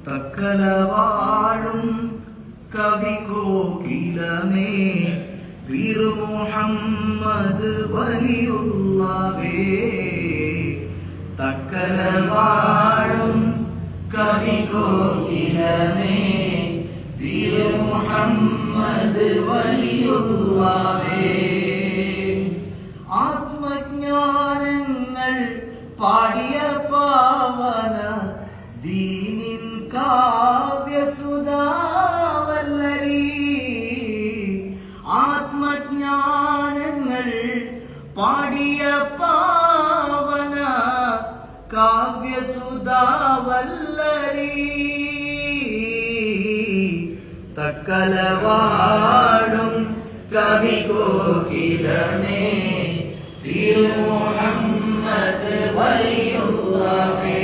തക്കലവാഴും കവി കോകിലമേ വീർ മുഹമ്മദ് വലിയുള്ളവേ. തക്കലവാഴും കവി കോകിലമേ വീർ മുഹമ്മദ് വലിയുള്ളവേ. ആത്മജ്ഞാനങ്ങൾ പാടിയ പാവന ദീനിൻ കാവ്യസുധാവല്ലരി. ആത്മജ്ഞാനങ്ങൾ പാടിയ പാവന കാവ്യസുധാവല്ലരി. തക്കലവാഴും കവി കോകിലമേ വീർ മുഹമ്മദ് വലിയുള്ളവേ.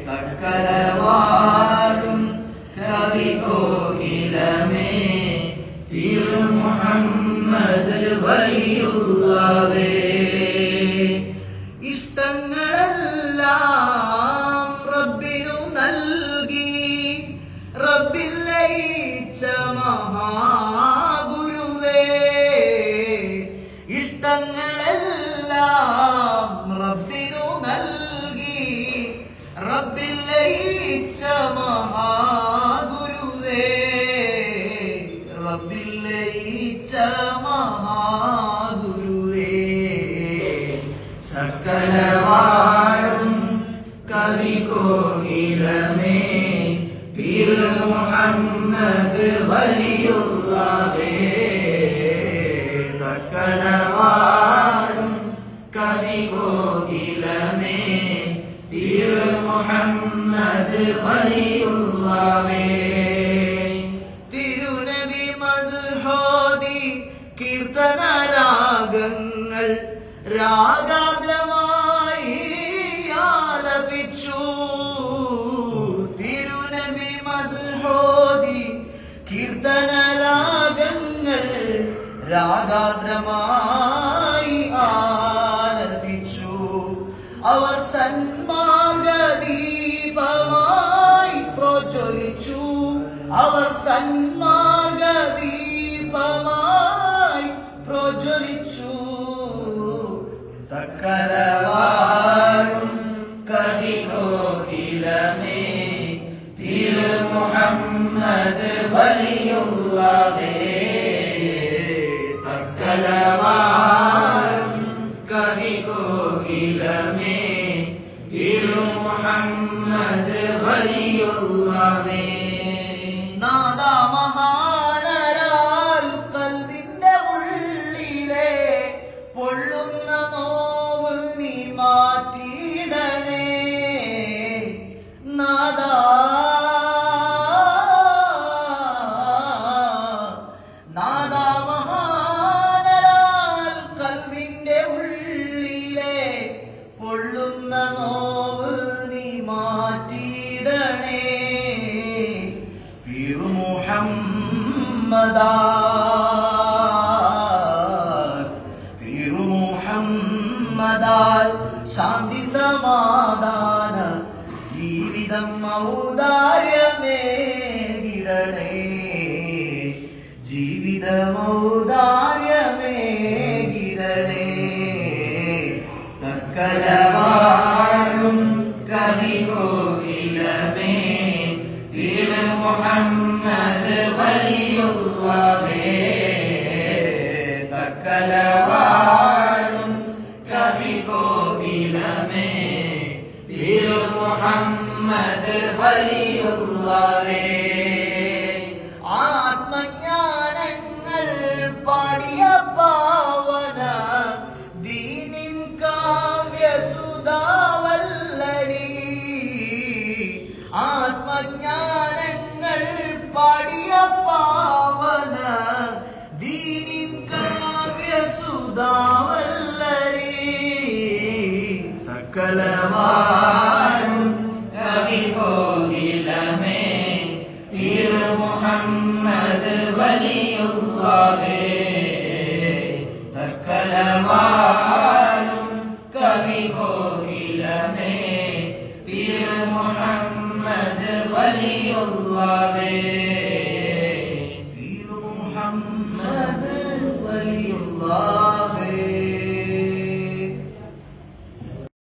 തക്കലവാഴും കവി കോകിലമേ വീർ മുഹമ്മദ് വലിയുള്ളവേ. ഇഷ്ടങ്ങളെല്ലാം റബ്ബിനു നൽകി റബ്ബിൽ ലയിച്ച മഹാഗുരുവേ. ഇഷ്ടങ്ങളെല്ലാം റബ്ബിനു നൽകി റബ്ബിൽ ലയിച്ച മഹാഗുരുവേ. റബ്ബിൽ ലയിച്ച മഹാഗുരുവേ. സകലവാഴും കവി കോകിലമേ വീർ മുഹമ്മദ് വലിയുള്ളവേ. തക്കലവാഴും കവി കോകിലമേ വീർ മുഹമ്മദ് വലിയുള്ളവേ. തിരുനബി മദ്ഹോദി കീർത്തന രാഗങ്ങൾ രാഗാദ്രമായി ആലപിച്ചു. തിരുനബി മദ്ഹോദി കീർത്തന രാഗങ്ങൾ രാഗാദ്രമായി ആലപിച്ചു. അവർ സന്മാർഗദീപമായി പ്രജ്വലിച്ചു. അവർ സന്മാർഗദീപമായി പ്രജ്വലിച്ചു. തക്കലവാഴും കവി കോകിലമേ വീർ മുഹമ്മദ് വലിയുള്ളവേ. തക്കലവാഴും കവി കോകിലമേ വീർ മുഹമ്മദ് വലിയുള്ളവേ. നാദാ മഹാനരാൽ കൽബിന്റെ ഉള്ളിലെ പൊള്ളുന്ന നോവ് നീ മാറ്റിയിടണേ. നാദാ നാദാ മഹാനരാൽ കൽബിന്റെ ഉള്ളിലെ പൊള്ളുന്ന നോവ് നീ മാറ്റിയിടണേ. വീർ മുഹമ്മദാ വീർ മുഹമ്മദാൽ ശാന്തി സമാധാന ജീവിതം ഔദാര്യമേകിടണേ. ജീവിതമൗദാര്യമേകിടണേ. തക്കലവാഴും കവി കോകിലമേ വീർ മുഹമ്മദ് വലിയുള്ളവേ. തക്കലവാഴും കവി കോകിലമേ വീർ മുഹമ്മദ് വലിയുള്ളവേ. ആത്മജ്ഞാനങ്ങൾ പാടിയ പാവന ദീനിൻ കാവ്യസുധാവല്ലരി. ആത്മജ്ഞാനങ്ങൾ പാടിയ പാവന ദീനിൻ കാവ്യസുധാവല്ലരി. തക്കലവാഴും കവി കോകിലമേ വീർ മുഹമ്മദ് മുഹമ്മദ് വലിയുള്ളാഹ്